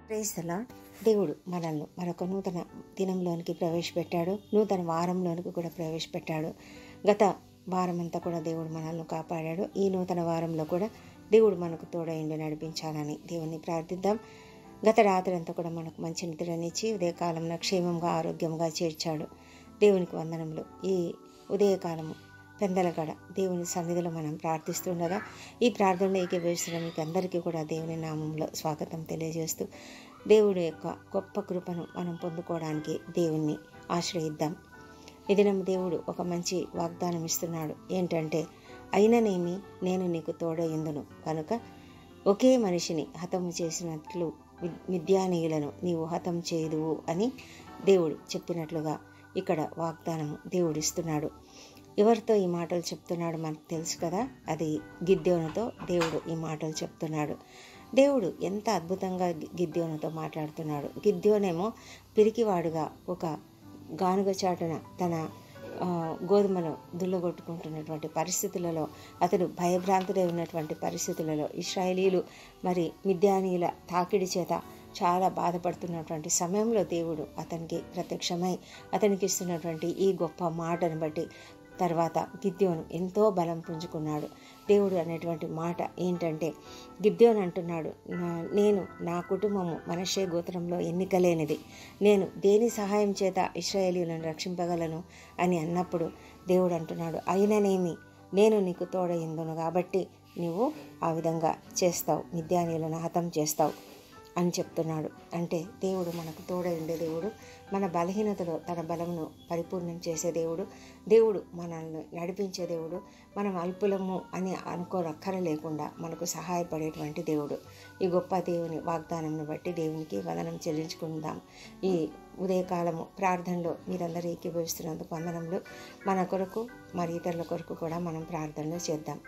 Praise the lord. దేవుడు మనల్ని మరొక నూతన దినంలోనికి ప్రవేశపెట్టాడు. నూతన వారంలోనికి కూడా ప్రవేశపెట్టాడు. గత వారమంతా కూడా దేవుడు మనల్ని కాపాడాడు. ఈ నూతన వారంలో కూడా దేవుడు మనకు తోడైండి నడిపించాలని దేవుని ప్రార్థిద్దాం. గత రాత్రి అంతా కూడా మనకు మంచి నిద్రనిచ్చి ఉదయకాలంలో క్షేమంగా ఆరోగ్యంగా చేర్చాడు. దేవునికి వందనములు. ఈ ఉదయకాలము పెందలగడ దేవుని సన్నిధిలో మనం ప్రార్థిస్తుండగా ఈ ప్రార్థనలో ఏకీభవిస్తున్న మీకు అందరికీ కూడా దేవుని నామంలో స్వాగతం తెలియజేస్తూ దేవుడి యొక్క గొప్ప కృపను మనం పొందుకోవడానికి దేవుణ్ణి ఆశ్రయిద్దాం. ఈ దినం దేవుడు ఒక మంచి వాగ్దానం ఇస్తున్నాడు. ఏంటంటే, అయిననేమి నేను నీకు తోడయుందును కనుక ఒకే మనిషిని హతము చేసినట్లు మిద్యానీయులను నీవు హతం చేయుదువు అని దేవుడు చెప్పినట్లుగా ఇక్కడ వాగ్దానము దేవుడిస్తున్నాడు. ఎవరితో ఈ మాటలు చెప్తున్నాడు మనకు తెలుసు కదా. అది గిద్యోనుతో దేవుడు ఈ మాటలు చెప్తున్నాడు. దేవుడు ఎంత అద్భుతంగా గిద్యోనుతో మాట్లాడుతున్నాడు. గిద్యోనేమో పిరికివాడుగా ఒక గానుగ చాటున తన గోధుమను దుల్లగొట్టుకుంటున్నటువంటి పరిస్థితులలో, అతడు భయభ్రాంతుడై ఉన్నటువంటి పరిస్థితులలో, ఇశ్రాయేలీలు మరి మిద్యానీయుల తాకిడి చేత చాలా బాధపడుతున్నటువంటి సమయంలో దేవుడు అతనికి ప్రత్యక్షమై అతనికి ఇస్తున్నటువంటి ఈ గొప్ప మాటను బట్టి తర్వాత గిద్యోను ఎంతో బలం పుంజుకున్నాడు. దేవుడు అనేటువంటి మాట ఏంటంటే, గిద్యోను అంటున్నాడు, నేను నా కుటుంబము మనష్షే గోత్రంలో ఎన్నికలేనిది, నేను దేని సహాయం చేత ఇశ్రాయేలీయులను రక్షింపగలను అని అన్నప్పుడు దేవుడు అంటున్నాడు, అయిననేమి నేను నీకు తోడయుందును కాబట్టి నువ్వు ఆ విధంగా చేస్తావు, మిద్యానీయులను హతం చేస్తావు అని చెప్తున్నాడు. అంటే దేవుడు మనకు తోడై ఉండే దేవుడు, మన బలహీనతలో తన బలమును పరిపూర్ణం చేసే దేవుడు, దేవుడు మనల్ని నడిపించే దేవుడు, మనం అల్పులము అని అనుకోనక్కర లేకుండా మనకు సహాయపడేటువంటి దేవుడు. ఈ గొప్ప దేవుని వాగ్దానంను బట్టి దేవునికి వందనం చెల్లించుకుందాం. ఈ ఉదయకాలము ప్రార్థనలో మీరందరూ ఏకీభవిస్తున్నందుకు వందనములు. మన కొరకు మరి ఇతరుల కొరకు కూడా మనం ప్రార్థనలు చేద్దాం.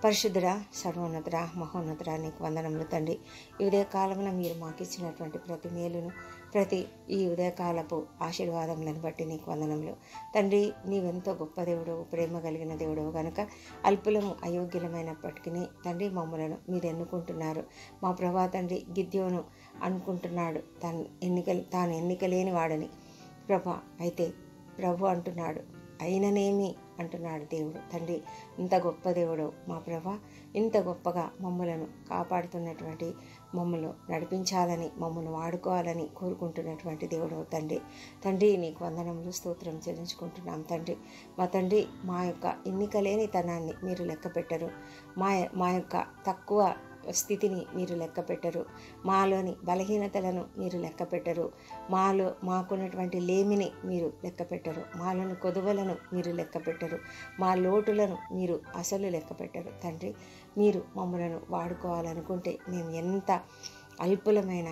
పరిశుద్ధుడా, సర్వోన్నతుడా, మహోన్నతుడా, నీకు వందనములు తండ్రి. ఈ ఉదయకాలంలో మీరు మాకు ఇచ్చినటువంటి ప్రతి మేలును, ప్రతి ఈ ఉదయకాలపు ఆశీర్వాదములను బట్టి నీకు వందనములు తండ్రి. నీవెంతో గొప్ప దేవుడు, ప్రేమ కలిగిన దేవుడు కనుక అల్పులము అయోగ్యులమైనప్పటికీ తండ్రి మమ్మలను మీరు ఎన్నుకుంటున్నారు. మా ప్రభా తండ్రి, గిద్యోను అనుకుంటున్నాడు తాను ఎన్నికలేని వాడని ప్రభా. అయితే ప్రభు అంటున్నాడు, అయిననేమి అంటున్నాడు దేవుడు తండ్రి. ఇంత గొప్ప దేవుడు మా ప్రభా, ఇంత గొప్పగా మమ్మలను కాపాడుతున్నటువంటి, మమ్మల్ని నడిపించాలని, మమ్మల్ని వాడుకోవాలని కోరుకుంటున్నటువంటి దేవుడు తండ్రి. తండ్రి నీకు వందనములు, స్తోత్రం చెల్లించుకుంటున్నాం తండ్రి. మా తండ్రి, మా యొక్క ఎన్నికలేని తనాన్ని మీరు లెక్క పెట్టరు, మా యొక్క తక్కువ స్థితిని మీరు లెక్క పెట్టరు, మాలోని బలహీనతలను మీరు లెక్క పెట్టరు, మాకున్నటువంటి లేమిని మీరు లెక్క పెట్టరు, మాలోని కొదువలను మీరు లెక్క పెట్టరు, మా లోటులను మీరు అసలు లెక్క పెట్టరు తండ్రి. మీరు మమ్మలను వాడుకోవాలనుకుంటే మేము ఎంత అల్పులమైన,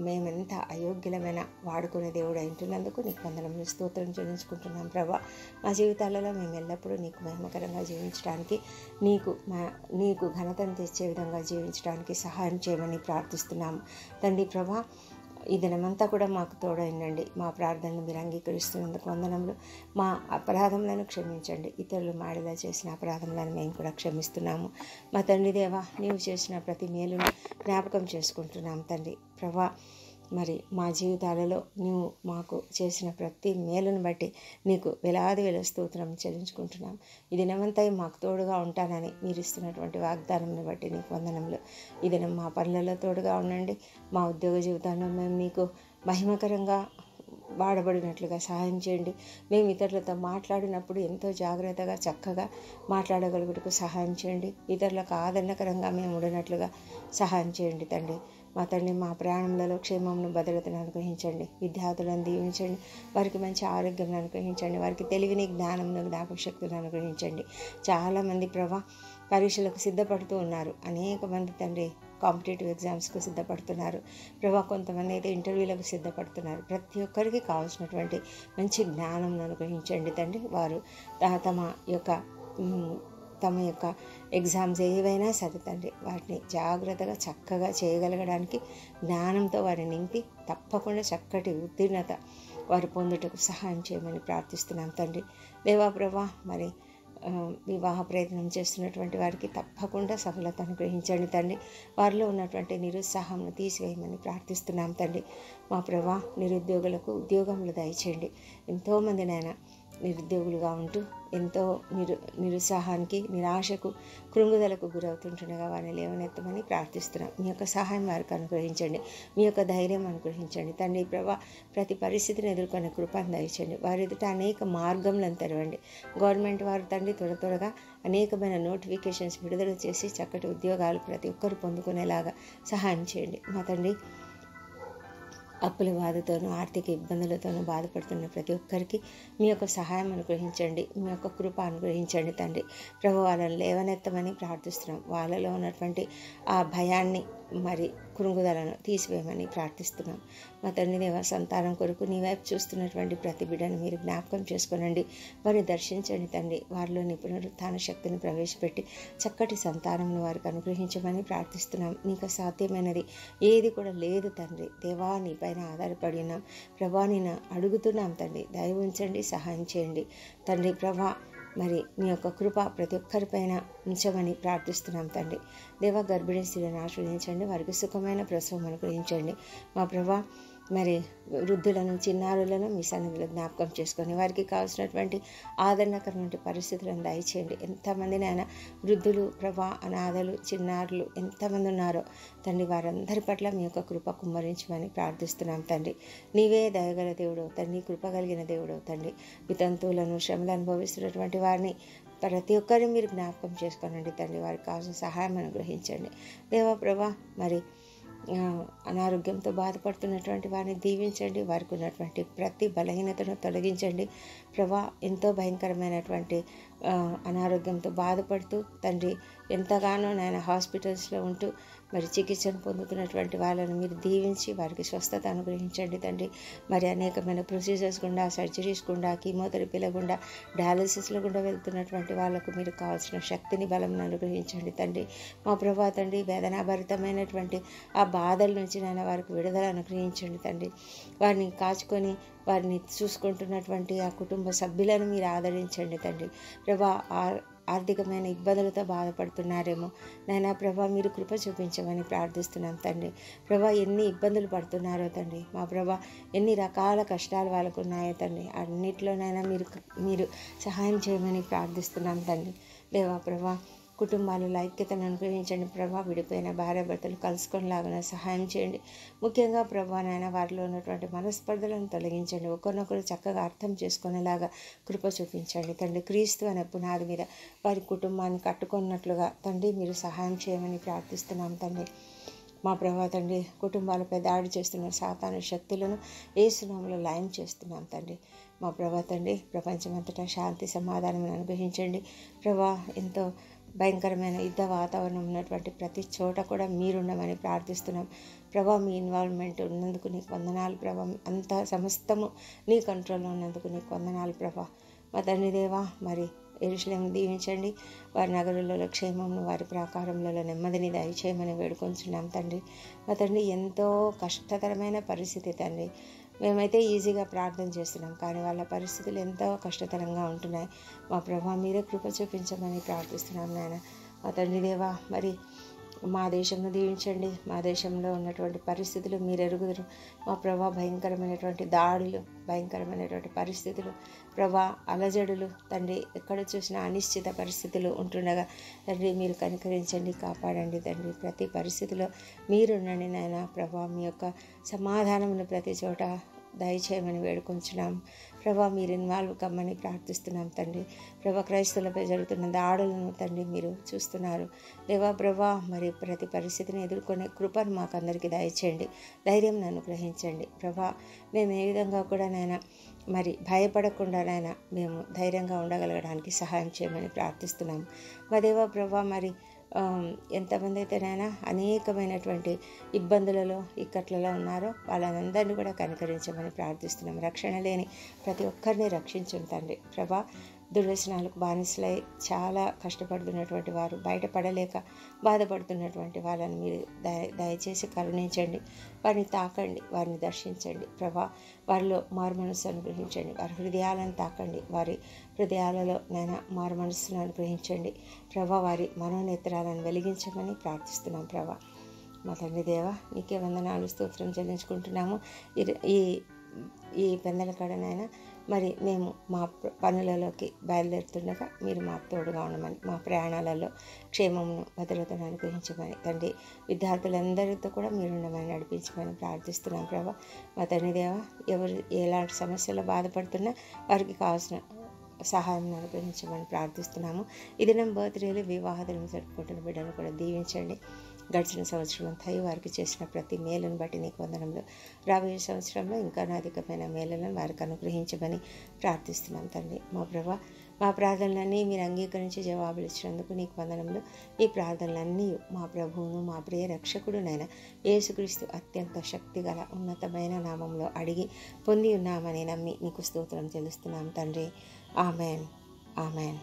మేమెంత అయోగ్యులమైన వాడుకునే దేవుడు అంటున్నందుకు నీకు వందనములు, స్తోత్రం చెల్లించుకుంటున్నాం ప్రభా. మా జీవితాలలో మేము ఎల్లప్పుడూ నీకు మహిమకరంగా జీవించడానికి, నీకు ఘనతను తెచ్చే విధంగా జీవించడానికి సహాయం చేయమని ప్రార్థిస్తున్నాము తండ్రి ప్రభా. ఈ దినమంతా కూడా మాకు తోడైండండి. మా ప్రార్థనలు మీరు అంగీకరిస్తున్నందుకు వందనములు. మా అపరాధములను క్షమించండి. ఇతరులు మాడిలా చేసిన అపరాధములను మేము కూడా క్షమిస్తున్నాము. మా తండ్రి దేవా, నీవు చేసిన ప్రతి మేలును జ్ఞాపకం చేసుకుంటున్నాం తండ్రి ప్రభా. మరి మా జీవితాలలో నీవు మాకు చేసిన ప్రతి మేలును బట్టి నీకు వేలాది స్తోత్రం చెల్లించుకుంటున్నాం. ఈ దినమంతా మాకు తోడుగా ఉంటానని మీరు ఇస్తున్నటువంటి వాగ్దానంను బట్టి నీకు వందనములు. ఈ దినం మా పనులలో తోడుగా ఉండండి. మా ఉద్యోగ జీవితంలో మేము నీకు మహిమకరంగా వాడబడినట్లుగా సహాయం చేయండి. మేము ఇతరులతో మాట్లాడినప్పుడు ఎంతో జాగ్రత్తగా చక్కగా మాట్లాడగలుగుటకు సహాయం చేయండి. ఇతరులకు ఆదరణకరంగా మేము ఉండనట్లుగా సహాయం చేయండి తండ్రి. మా తండ్రి, మా ప్రయాణంలో క్షేమమును, భద్రతను అనుగ్రహించండి. విద్యార్థులను దీవించండి, వారికి మంచి ఆరోగ్యం అనుగ్రహించండి, వారికి తెలివిని, జ్ఞానమును, జ్ఞాపకశక్తులను అనుగ్రహించండి. చాలామంది ప్రభా పరీక్షలకు సిద్ధపడుతూ ఉన్నారు. అనేక మంది తండ్రి కాంపిటేటివ్ ఎగ్జామ్స్కు సిద్ధపడుతున్నారు ప్రభా. కొంతమంది అయితే ఇంటర్వ్యూలకు సిద్ధపడుతున్నారు. ప్రతి ఒక్కరికి కావాల్సినటువంటి మంచి జ్ఞానం అనుగ్రహించండి తండ్రి. వారు తమ యొక్క ఎగ్జామ్స్ ఏవైనా సరే తండ్రి, వాటిని జాగ్రత్తగా చక్కగా చేయగలగడానికి జ్ఞానంతో వారిని నింపి తప్పకుండా చక్కటి ఉత్తీర్ణత వారు పొందుటకు సహాయం చేయమని ప్రార్థిస్తున్నాం తండ్రి. దేవా ప్రభా, మరి వివాహ ప్రయత్నం చేస్తున్నటువంటి వారికి తప్పకుండా సఫలత అనుగ్రహించండి తండ్రి. వారిలో ఉన్నటువంటి నిరుత్సాహంను తీసివేయమని ప్రార్థిస్తున్నాం తండ్రి. మా ప్రభా, నిరుద్యోగులకు ఉద్యోగములు దయచేయండి. ఎంతోమంది నాయన నిరుద్యోగులుగా ఉంటూ ఎంతో నిరుత్సాహానికి, నిరాశకు, కృంగుదలకు గురవుతుంటుండగా వారిని లేవనెత్తమని ప్రార్థిస్తున్నాం. మీ యొక్క సహాయం వారికి అనుగ్రహించండి. మీ యొక్క ధైర్యం అనుగ్రహించండి తండ్రి. ప్రభా, ప్రతి పరిస్థితిని ఎదుర్కొనే కృపను దయచేయండి. వారి ఎదుట అనేక మార్గములను తెరవండి. గవర్నమెంట్ వారు తండ్రి త్వరగా అనేకమైన నోటిఫికేషన్స్ విడుదల చేసి చక్కటి ఉద్యోగాలు ప్రతి ఒక్కరు పొందుకునేలాగా సహాయం చేయండి. మా తండ్రి, అప్పుల బాధతోనూ ఆర్థిక ఇబ్బందులతోనూ బాధపడుతున్న ప్రతి ఒక్కరికి మీ యొక్క సహాయం అనుగ్రహించండి. మీ యొక్క కృప అనుగ్రహించండి తండ్రి. ప్రభు, వాళ్ళని లేవనెత్తమని ప్రార్థిస్తున్నాం. వాళ్ళలో ఉన్నటువంటి ఆ భయాన్ని, మరి కృంగుదలను తీసివేయమని ప్రార్థిస్తున్నాం. మా తండ్రి దేవ, సంతానం కొరకు నీ వైపు చూస్తున్నటువంటి ప్రతి బిడ్డను మీరు జ్ఞాపకం చేసుకోనండి. వారిని దర్శించండి తండ్రి. వారిలో పునరుత్థాన శక్తిని ప్రవేశపెట్టి చక్కటి సంతానంను వారికి అనుగ్రహించమని ప్రార్థిస్తున్నాం. నీకు సాధ్యమైనది ఏది కూడా లేదు తండ్రి. దేవా, నీ పైన ఆధారపడి ఉన్నాం. ప్రభా, నేను అడుగుతున్నాం తండ్రి. దయ ఉంచండి, సహాయం చేయండి తండ్రి. ప్రభా, మరి మీ యొక్క కృప ప్రతి ఒక్కరిపైన ఉంచమని ప్రార్థిస్తున్నాం తండ్రి. దేవ, గర్భిణీ స్త్రీలను ఆశీర్వదించండి. వారికి సుఖమైన ప్రసవం అనుగ్రహించండి. మా ప్రభా, మరి వృద్ధులను, చిన్నారులను మీ సన్నిధిలో జ్ఞాపకం చేసుకొని వారికి కావాల్సినటువంటి ఆదరణకరమైన పరిస్థితులను దయచేయండి. ఎంతమంది నాయన వృద్ధులు, ప్రభా, అనాథలు, చిన్నారులు ఎంతమంది ఉన్నారో తండ్రి, వారందరి పట్ల మీ యొక్క కృప కుమ్మరించమని ప్రార్థిస్తున్నాం తండ్రి. నీవే దయగల దేవుడు తండ్రి, కృప కలిగిన దేవుడు తండ్రి. వితంతువులను, శ్రమలు అనుభవిస్తున్నటువంటి వారిని ప్రతి ఒక్కరిని మీరు జ్ఞాపకం చేసుకోనండి తండ్రి. వారికి కావాల్సిన సహాయం అనుగ్రహించండి. దేవా ప్రభా, మరి అనారోగ్యంతో బాధపడుతున్నటువంటి వారిని దీవించండి. వారికి ఉన్నటువంటి ప్రతి బలహీనతను తొలగించండి. ప్రభా, ఎంతో భయంకరమైనటువంటి అనారోగ్యంతో బాధపడుతూ తండ్రి ఎంతగానో నాయన హాస్పిటల్స్లో ఉంటూ మరి చికిత్సను పొందుతున్నటువంటి వాళ్ళని మీరు దీవించి వారికి స్వస్థత అనుగ్రహించండి తండ్రి. మరి అనేకమైన ప్రొసీజర్స్ గుండా, సర్జరీస్ గుండా, కీమోథెరపీల గుండా, డయాలసిస్ల గుండా వెళ్తున్నటువంటి వాళ్ళకు మీరు కావాల్సిన శక్తిని, బలం అనుగ్రహించండి తండ్రి. మా ప్రభా తండ్రి, వేదనాభరితమైనటువంటి ఆ బాధల నుంచి నాయన వారికి విడుదల అనుగ్రహించండి తండ్రి. వారిని కాచుకొని వారిని చూసుకుంటున్నటువంటి ఆ కుటుంబ సభ్యులను మీరు ఆదరించండి తండ్రి. ప్రభా, ఆర్థికమైన ఇబ్బందులతో బాధపడుతున్నారేమో నాయనా ప్రభా, మీరు కృప చూపించమని ప్రార్థిస్తున్నాం తండ్రి. ప్రభా, ఎన్ని ఇబ్బందులు పడుతున్నారో తండ్రి. మా ప్రభా, ఎన్ని రకాల కష్టాలు వాళ్ళకు ఉన్నాయో తండ్రి. అన్నిట్లోనైనా మీరు సహాయం చేయమని ప్రార్థిస్తున్నాం తండ్రి. దేవా ప్రభా, కుటుంబాలలో ఐక్యతను అనుగ్రహించండి ప్రభా. విడిపోయిన భార్యాభర్తలు కలుసుకొనిలాగా సహాయం చేయండి. ముఖ్యంగా ప్రభా నాయన వారిలో ఉన్నటువంటి మనస్పర్ధలను తొలగించండి. ఒకరినొకరు చక్కగా అర్థం చేసుకునేలాగా కృప చూపించండి తండ్రి. క్రీస్తు అనే పునాది మీద వారి కుటుంబాన్ని కట్టుకున్నట్లుగా తండ్రి మీరు సహాయం చేయమని ప్రార్థిస్తున్నాం తండ్రి. మా ప్రభా తండ్రి, కుటుంబాలపై దాడి చేస్తున్న సాతాను శక్తులను యేసునామములో లయం చేస్తున్నాం తండ్రి. మా ప్రభా తండ్రి, ప్రపంచమంతటా శాంతి సమాధానం అనుగ్రహించండి ప్రభా. ఎంతో భయంకరమైన యుద్ధ వాతావరణం ఉన్నటువంటి ప్రతి చోట కూడా మీరుండమని ప్రార్థిస్తున్నాం ప్రభా. మీ ఇన్వాల్వ్మెంట్ ఉన్నందుకు నీకు వందనాలు ప్రభా. అంతా సమస్తము నీ కంట్రోల్లో ఉన్నందుకు నీకు వందనాలు ప్రభా. మా తండ్రి దేవా, మరి యెరూషలేమును దీవించండి. వారి నగరులలో క్షేమమును, వారి ప్రాకారములలో నెమ్మదిని దయచేయమని వేడుకొంచున్నాం తండ్రి. మా తండ్రి, ఎంతో కష్టతరమైన పరిస్థితి తండ్రి. మేమైతే ఈజీగా ప్రార్థన చేస్తున్నాం, కానీ వాళ్ళ పరిస్థితులు ఎంతో కష్టతరంగా ఉంటున్నాయి. మా ప్రభా, మీరే కృప చూపించమని ప్రార్థిస్తున్నాం నాయన. మా తండ్రి దేవా, మరి మా దేశంను దీవించండి. మా దేశంలో ఉన్నటువంటి పరిస్థితులు మీరు ఎరుగుదురు మా ప్రభా. భయంకరమైనటువంటి దాడులు, భయంకరమైనటువంటి పరిస్థితులు ప్రభా, అలజడులు తండ్రి, ఎక్కడ చూసినా అనిశ్చిత పరిస్థితులు ఉంటుండగా తండ్రి మీరు కనికరించండి, కాపాడండి తండ్రి. ప్రతి పరిస్థితిలో మీరుండండి నాయన ప్రభా. మీ యొక్క సమాధానమును ప్రతి చోట దయచేయమని వేడుకొంచున్నాం ప్రభా. మీరు ఇన్వాల్వ్ కమ్మని ప్రార్థిస్తున్నాం తండ్రి. ప్రభా, క్రైస్తవులపై జరుగుతున్న దాడులను తండ్రి మీరు చూస్తున్నారు దేవా ప్రభా. మరి ప్రతి పరిస్థితిని ఎదుర్కొనే కృపను మాకు అందరికీ దయచేయండి, ధైర్యం అనుగ్రహించండి ప్రభా. మేము ఏ విధంగా కూడా నాయన మరి భయపడకుండా నాయన మేము ధైర్యంగా ఉండగలగడానికి సహాయం చేయమని ప్రార్థిస్తున్నాం మా దేవా ప్రభా. మరి ఎంతమంది అయితేనైనా అనేకమైనటువంటి ఇబ్బందులలో, ఇక్కట్లలో ఉన్నారో వాళ్ళందరినీ కూడా కనికరించమని ప్రార్థిస్తున్నాం. రక్షణ లేని ప్రతి ఒక్కరిని రక్షించండి తండ్రి ప్రభా. దుర్వ్యసనాలకు బానిసలై చాలా కష్టపడుతున్నటువంటి వారు, బయటపడలేక బాధపడుతున్నటువంటి వాళ్ళని మీరు దయచేసి కరుణించండి. వారిని తాకండి, వారిని దర్శించండి ప్రభా. వారిలో మారుమనస్సు అనుగ్రహించండి. వారి హృదయాలను తాకండి, వారి హృదయాలలో నాయన మారు మనస్సును అనుగ్రహించండి ప్రభా. వారి మనోనేత్రాలను వెలిగించమని ప్రార్థిస్తున్నాం ప్రభా. మా తండ్రి దేవ, నీకే వందనాలు స్తోత్రం చెల్లించుకుంటున్నాము. ఈ ఈ పెందల కడనైనా మరి మేము మా పనులలోకి బయలుదేరుతుండగా మీరు మాకు తోడుగా ఉండమని, మా ప్రయాణాలలో క్షేమమును భద్రతను అనుగ్రహించమని తండ్రి. విద్యార్థులందరితో కూడా మీరు ఉండమని నడిపించమని ప్రార్థిస్తున్నాం ప్రభా. మా తండ్రి దేవ, ఎవరు ఎలాంటి సమస్యలు బాధపడుతున్నా వారికి కావాల్సిన సహాయం అనుగ్రహించమని ప్రార్థిస్తున్నాము. ఈ దినం బర్త్డేలు, వివాహాలను జరుపుకుంటున్న బిడ్డను కూడా దీవించండి. గడిచిన సంవత్సరం అంతా వారికి చేసిన ప్రతి మేలును బట్టి నీకు వందనములు. రాబోయే సంవత్సరంలో ఇంకా అధికమైన మేలులను వారికి అనుగ్రహించమని ప్రార్థిస్తున్నాం తండ్రి. మా ప్రభా, మా ప్రార్థనలన్నీ మీరు అంగీకరించి జవాబులు ఇచ్చినందుకు నీకు వందనములు. ఈ ప్రార్థనలన్నీ మా ప్రభువును, మా ప్రియ రక్షకుడునైన యేసుక్రీస్తు అత్యంత శక్తిగల ఉన్నతమైన నామంలో అడిగి పొంది ఉన్నామని నమ్మి నీకు స్తోత్రం చెల్లిస్తున్నాం తండ్రి. Amen, amen.